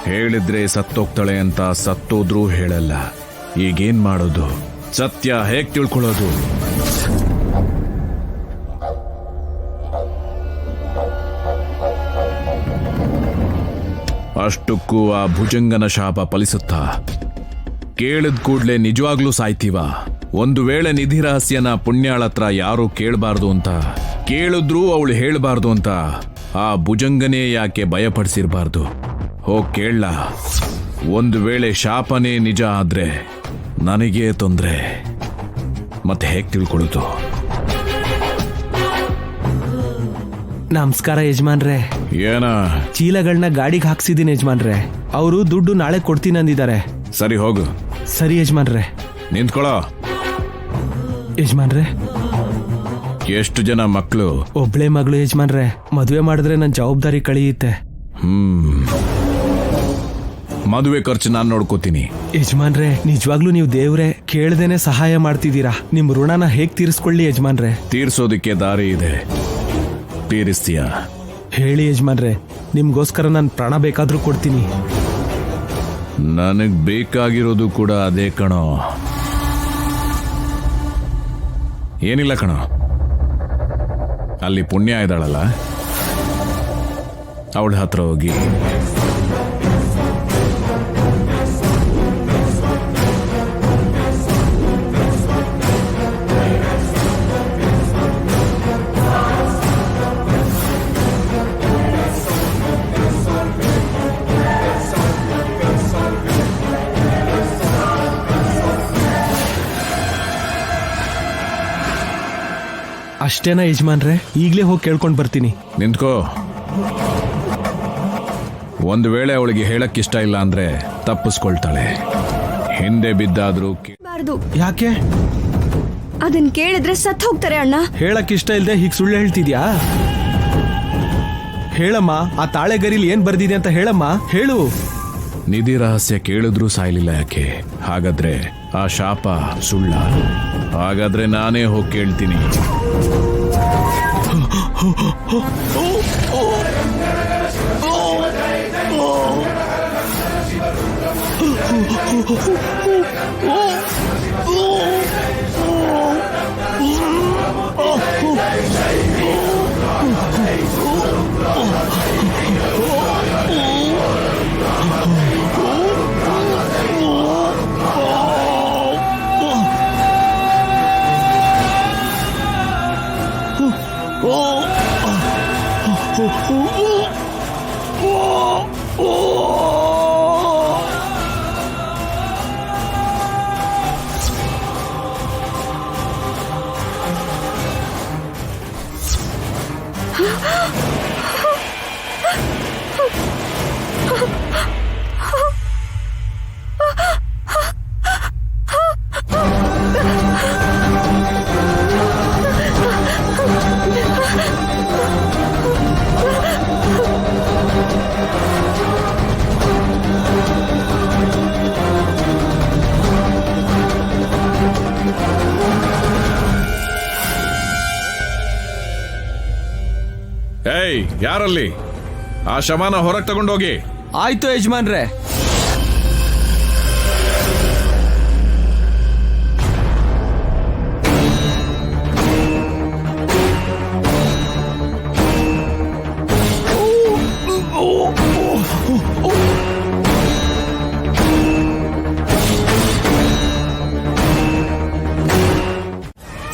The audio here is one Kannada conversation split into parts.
ಹೇಳಿದ್ರೆ ಸತ್ತೋಗ್ತಾಳೆ ಅಂತ ಸತ್ತೋದ್ರೂ ಹೇಳಲ್ಲ. ಈಗೇನ್ ಮಾಡೋದು? ಸತ್ಯ ಹೇಗ್ ತಿಳ್ಕೊಳ್ಳೋದು? ಅಷ್ಟಕ್ಕೂ ಆ ಭುಜಂಗನ ಶಾಪ ಫಲಿಸುತ್ತಾ? ಕೇಳಿದ ಕೂಡ್ಲೆ ನಿಜವಾಗ್ಲೂ ಸಾಯ್ತೀವ? ಒಂದು ವೇಳೆ ನಿಧಿ ರಹಸ್ಯನ ಪುಣ್ಯಾಳತ್ರ ಯಾರೂ ಕೇಳಬಾರ್ದು ಅಂತ, ಕೇಳಿದ್ರೂ ಅವಳು ಹೇಳಬಾರ್ದು ಅಂತ ಆ ಭುಜಂಗನೇ ಯಾಕೆ ಭಯಪಡಿಸಿರ್ಬಾರ್ದು? ಹೋಗ್ ಕೇಳಲ್ಲ. ಒಂದು ವೇಳೆ ಶಾಪನೇ ನಿಜ ಆದ್ರೆ ನನಗೇ ತೊಂದ್ರೆ. ಮತ್ತೆ ಹೇಗ್ ತಿಳ್ಕೊಳ್ಳೋದು? ನಮಸ್ಕಾರ ಯಜಮಾನ್ರೆ. ಏನ? ಚೀಲಗಳನ್ನ ಗಾಡಿಗೆ ಹಾಕ್ಸಿದೀನಿ ಯಜಮಾನ್ರೆ. ಅವರು ದುಡ್ಡು ನಾಳೆ ಕೊಡ್ತೀನಿ ಅಂದಿದ್ದಾರೆ. ಸರಿ ಹೋಗು. ಸರಿ ಯಜಮಾನ್ರೆ. ನಿಂತ್ಕೊಳ್ಳೋ. ಯಜಮಾನ್ರೆ, ಎಷ್ಟು ಜನ ಮಕ್ಕಳು? ಒಬ್ಳೆ ಮಗಳು ಯಜಮಾನ್ರೆ. ಮದುವೆ ಮಾಡಿದ್ರೆ ನನ್ನ ಜವಾಬ್ದಾರಿ ಕಳೆಯುತ್ತೆ. ಮದುವೆ ಖರ್ಚು ನಾನು ನೋಡ್ಕೋತೀನಿ. ಯಜಮಾನ್ರೆ, ನಿಜವಾಗ್ಲೂ ನೀವು ದೇವ್ರೆ. ಕೇಳ್ದೇನೆ ಸಹಾಯ ಮಾಡ್ತಿದ್ದೀರಾ. ನಿಮ್ ಋಣನ ಹೇಗ್ ತೀರಿಸ್ಕೊಳ್ಳಿ ಯಜಮಾನ್ರೆ? ತೀರ್ಸೋದಿಕ್ಕೆ ದಾರಿ ಇದೆ. ತೀರಿಸ್ತೀಯ? ಹೇಳಿ ಯಜಮಾನ್ರೆ, ನಿಮ್ಗೋಸ್ಕರ ನಾನು ಪ್ರಾಣ ಬೇಕಾದ್ರೂ ಕೊಡ್ತೀನಿ. ನನಗ್ ಬೇಕಾಗಿರೋದು ಕೂಡ ಅದೇ ಕಣೋ. ಏನಿಲ್ಲ ಕಣೋ, ಅಲ್ಲಿ ಪುಣ್ಯ ಇದ್ದಾಳಲ್ಲ, ಅವಳ ಹತ್ರ ಹೋಗಿ ಅಷ್ಟೇನಾ ಯಜಮಾನ್ರೆ? ಈಗ್ಲೇ ಹೋಗಿ ಕೇಳ್ಕೊಂಡ್ ಬರ್ತೀನಿ. ನಿಂತ್ಕೋ. ಒಂದು ವೇಳೆ ಅವಳಿಗೆ ಹೇಳಕ್ ಇಷ್ಟ ಇಲ್ಲ ಅಂದ್ರೆ ತಪ್ಪಿಸ್ಕೊಳ್ತಾಳೆ. ಹಿಂದೆ ಬಿದ್ದಾದ್ರೂ ಯಾಕೆ? ಅದನ್ ಕೇಳಿದ್ರೆ ಸತ್ ಹೋಗ್ತಾರೆ ಅಣ್ಣ. ಹೇಳಕ್ ಇಷ್ಟ ಇಲ್ದೆ ಹೀಗ್ ಸುಳ್ಳು ಹೇಳ್ತಿದ್ಯಾ? ಹೇಳಮ್ಮ, ಆ ತಾಳೆಗರಿಲಿ ಏನ್ ಬರ್ದಿದೆ ಅಂತ ಹೇಳಮ್ಮ, ಹೇಳು. ನಿಧಿ ರಹಸ್ಯ ಕೇಳಿದ್ರೂ ಸಾಯ್ಲಿಲ್ಲ ಯಾಕೆ? ಹಾಗಾದ್ರೆ ಆ ಶಾಪ ಸುಳ್ಳ? ಹಾಗಾದ್ರೆ ನಾನೇ ಹೋಗಿ ಕೇಳ್ತೀನಿ. ಏಯ್, ಯಾರಲ್ಲಿ? ಆ ಶವನ ಹೊರಗೆ ತಗೊಂಡೋಗಿ. ಆಯ್ತು ಯಜಮಾನ್ರೆ.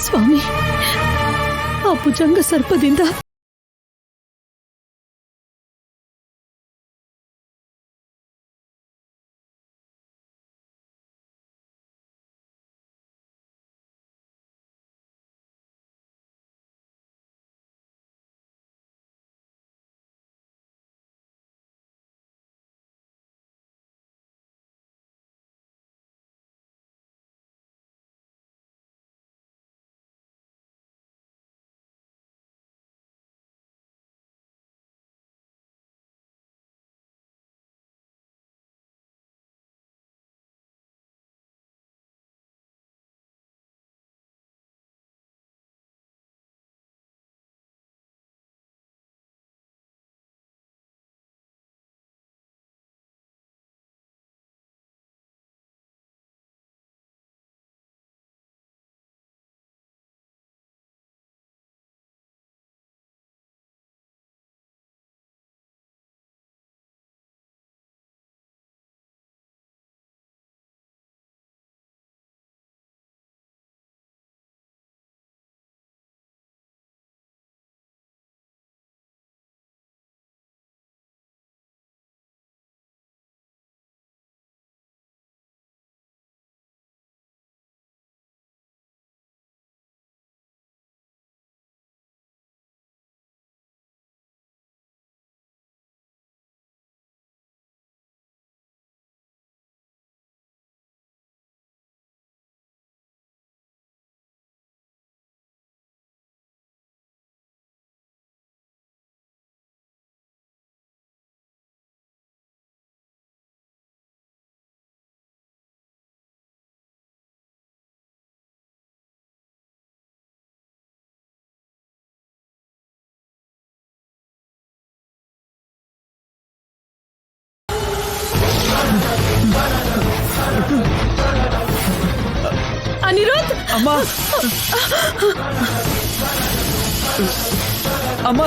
ಸ್ವಾಮಿ, ಆ ಭುಜಂಗ ಸರ್ಪದಿಂದ ಅಮ್ಮ ಅಮ್ಮ